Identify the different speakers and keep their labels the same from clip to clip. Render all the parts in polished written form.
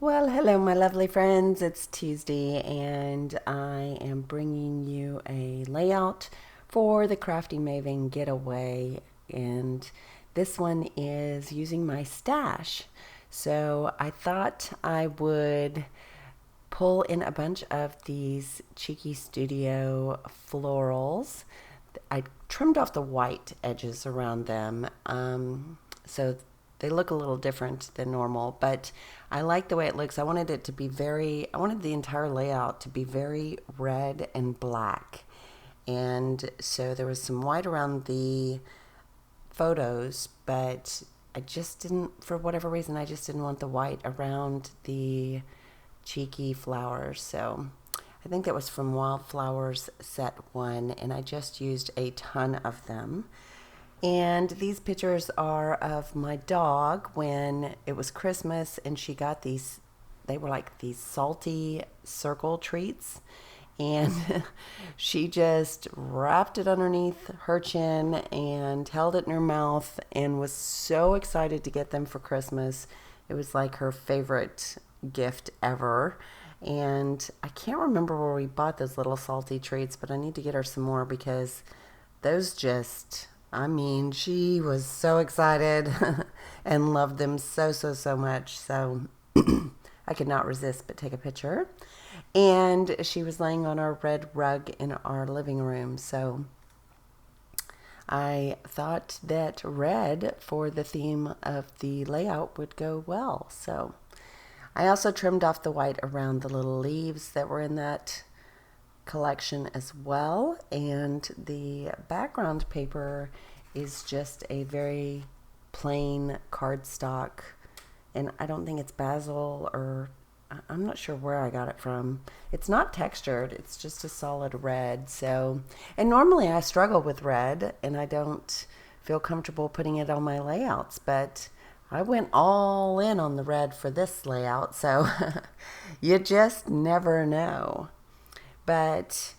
Speaker 1: Well, hello, my lovely friends. It's Tuesday, and I am bringing you a layout for the Crafty Maven Getaway. And this one is using my stash. So I thought I would pull in a bunch of these Cheeky Studio florals. I trimmed off the white edges around them, so they look a little different than normal, but I like the way it looks. I wanted it to be I wanted the entire layout to be very red and black. And so there was some white around the photos, but I just didn't, for whatever reason, I just didn't want the white around the cheeky flowers. So I think that was from Wildflowers Set 1, and I just used a ton of them. And these pictures are of my dog when it was Christmas and she got these, they were like these salty circle treats. And she just wrapped it underneath her chin and held it in her mouth and was so excited to get them for Christmas. It was like her favorite gift ever. And I can't remember where we bought those little salty treats, but I need to get her some more because those just, I mean, she was so excited and loved them so much. So I could not resist but take a picture. And she was laying on our red rug in our living room. So I thought that red for the theme of the layout would go well. So I also trimmed off the white around the little leaves that were in that collection as well. And the background paper is just a very plain cardstock. And I don't think it's basil, or I'm not sure where I got it from. It's not textured, it's just a solid red. So, and normally I struggle with red and I don't feel comfortable putting it on my layouts, but I went all in on the red for this layout, so you just never know. But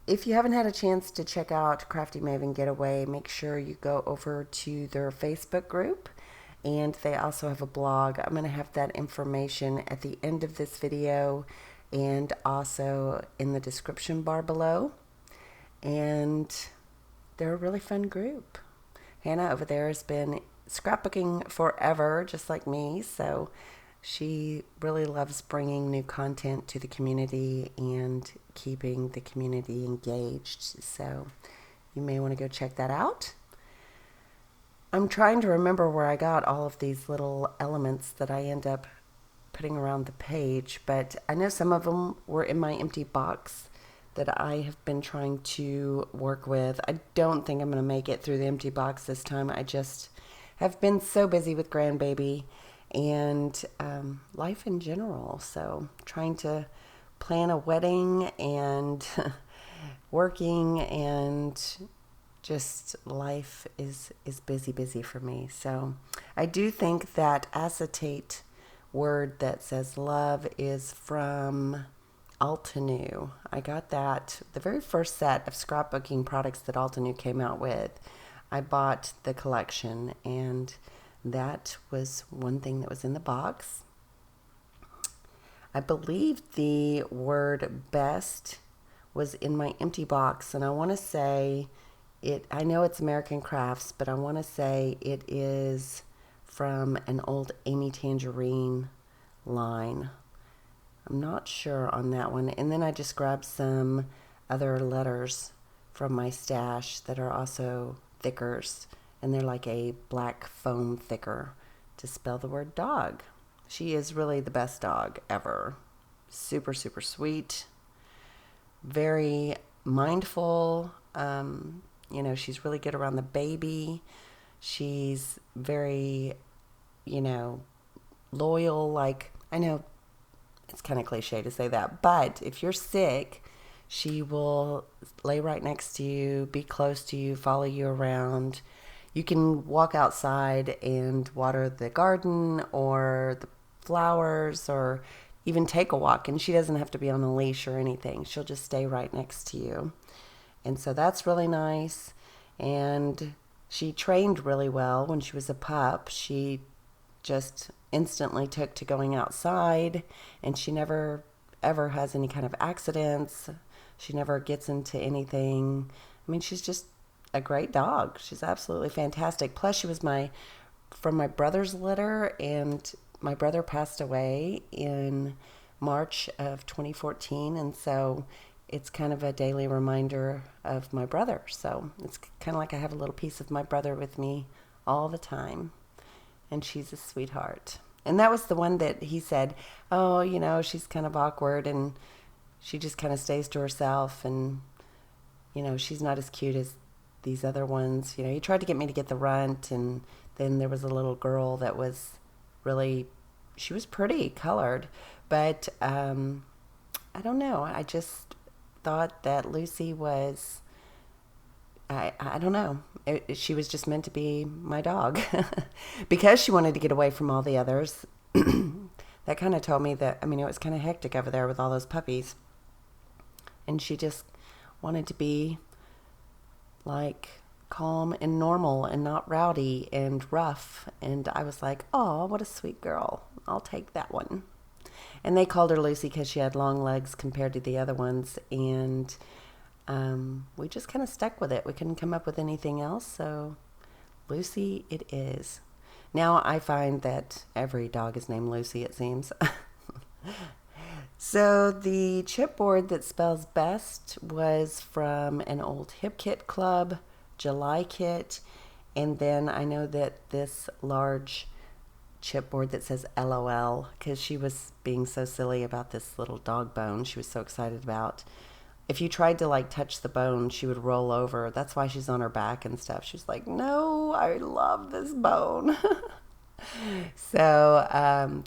Speaker 1: if you haven't had a chance to check out Crafty Maven Getaway, make sure you go over to their Facebook group. And they also have a blog. I'm going to have that information at the end of this video and also in the description bar below. And they're a really fun group. Hannah over there has been scrapbooking forever, just like me. So she really loves bringing new content to the community and keeping the community engaged. So you may want to go check that out. I'm trying to remember where I got all of these little elements that I end up putting around the page, but I know some of them were in my empty box that I have been trying to work with. I don't think I'm going to make it through the empty box this time. I just have been so busy with grandbaby and life in general. So trying to plan a wedding and working, and just life is busy for me. So I do think that acetate word that says love is from Altenew. I got that the very first set of scrapbooking products that Altenew came out with. I bought the collection, and that was one thing that was in the box. I believe the word best was in my empty box, and I want to say I know it's American Crafts, but I want to say it is from an old Amy Tangerine line. I'm not sure on that one. And then I just grabbed some other letters from my stash that are also thickers, and they're like a black foam thicker to spell the word dog. She is really the best dog ever. Super sweet, very mindful. You know, she's really good around the baby. She's very, loyal. Like, I know it's kind of cliche to say that, but if you're sick, she will lay right next to you, be close to you, follow you around. You can walk outside and water the garden or the flowers, or even take a walk, and she doesn't have to be on a leash or anything. She'll just stay right next to you. And so that's really nice. And she trained really well when she was a pup. She just instantly took to going outside, and she never ever has any kind of accidents. She never gets into anything. I mean, she's just a great dog. She's absolutely fantastic. Plus, she was from my brother's litter, and my brother passed away in March of 2014, and so it's kind of a daily reminder of my brother. So it's kind of like I have a little piece of my brother with me all the time, and she's a sweetheart. And that was the one that he said, oh, she's kind of awkward, and she just kind of stays to herself, and, she's not as cute as these other ones. He tried to get me to get the runt, and then there was a little girl that was she was pretty colored, but I don't know. I just thought that Lucy was, I don't know. She was just meant to be my dog because she wanted to get away from all the others. That kind of told me that, it was kind of hectic over there with all those puppies. And she just wanted to be like calm and normal and not rowdy and rough. And I was like, oh, what a sweet girl. I'll take that one. And they called her Lucy because she had long legs compared to the other ones. And we just kind of stuck with it. We couldn't come up with anything else, so Lucy it is. Now I find that every dog is named Lucy, it seems. So the chipboard that spells best was from an old Hip Kit Club July kit, and then I know that this large chipboard that says LOL, because she was being so silly about this little dog bone she was so excited about. If you tried to touch the bone, she would roll over. That's why she's on her back and stuff. She's like, no, I love this bone. So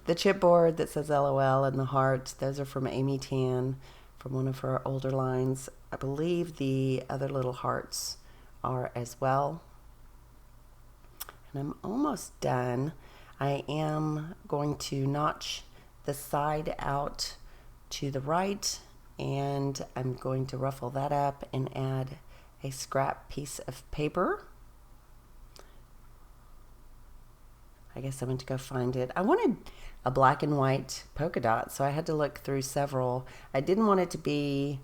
Speaker 1: the chipboard that says LOL and the heart, those are from Amy Tan, from one of her older lines. I believe the other little hearts are as well. And I'm almost done. I am going to notch the side out to the right, and I'm going to ruffle that up and add a scrap piece of paper. I guess I went to go find it. I wanted a black and white polka dot, so I had to look through several. I didn't want it to be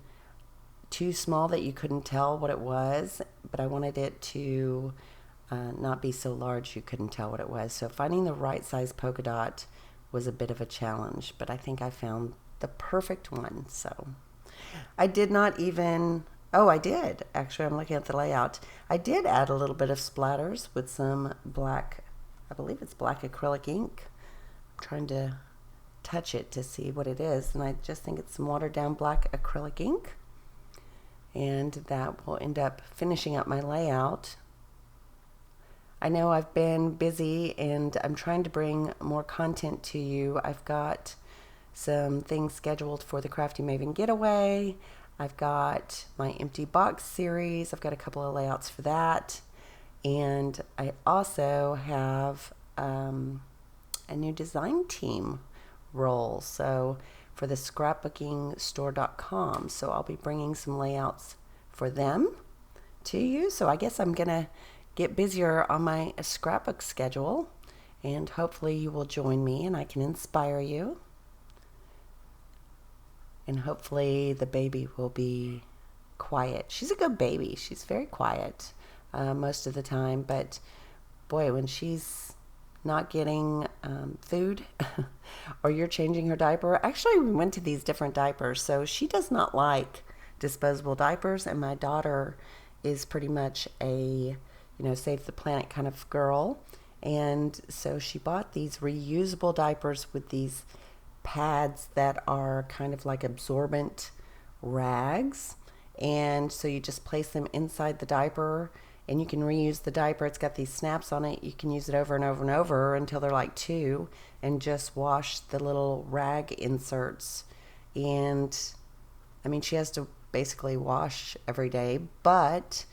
Speaker 1: too small that you couldn't tell what it was, but I wanted it to not be so large you couldn't tell what it was. So finding the right size polka dot was a bit of a challenge, but I think I found the perfect one. So I did not even, I did. Actually, I'm looking at the layout. I did add a little bit of splatters with some black, I believe it's black acrylic ink. I'm trying to touch it to see what it is, and I just think it's some watered down black acrylic ink. And that will end up finishing up my layout. I know I've been busy and I'm trying to bring more content to you. I've got some things scheduled for the Crafty Maven Getaway. I've got my empty box series. I've got a couple of layouts for that. And I also have a new design team role. So for the scrapbookingstore.com. So I'll be bringing some layouts for them to you. So I guess I'm going to get busier on my scrapbook schedule, and hopefully you will join me and I can inspire you. And hopefully the baby will be quiet. She's a good baby. She's very quiet most of the time, but boy, when she's not getting food or you're changing her diaper. Actually, we went to these different diapers, so she does not like disposable diapers, and my daughter is pretty much a save the planet kind of girl, and so she bought these reusable diapers with these pads that are kind of like absorbent rags, and so you just place them inside the diaper and you can reuse the diaper. It's got these snaps on it. You can use it over and over and over until they're like two, and just wash the little rag inserts. And I mean, she has to basically wash every day, but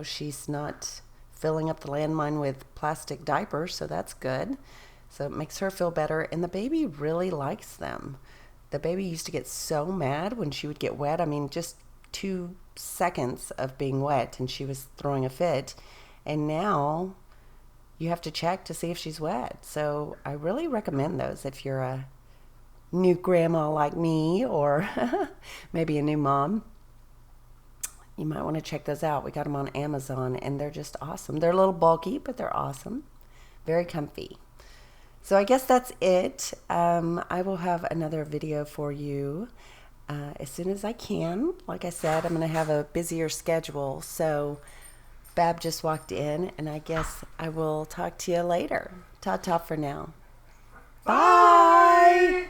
Speaker 1: she's not filling up the landmine with plastic diapers, so that's good. So it makes her feel better, and the baby really likes them. The baby used to get so mad when she would get wet. I mean, just 2 seconds of being wet and she was throwing a fit. And now, you have to check to see if she's wet. So I really recommend those if you're a new grandma like me, or maybe a new mom. You might want to check those out. We got them on Amazon, and they're just awesome. They're a little bulky, but they're awesome. Very comfy. So I guess that's it. I will have another video for you as soon as I can. Like I said, I'm going to have a busier schedule. So Bab just walked in, and I guess I will talk to you later. Ta-ta for now. Bye!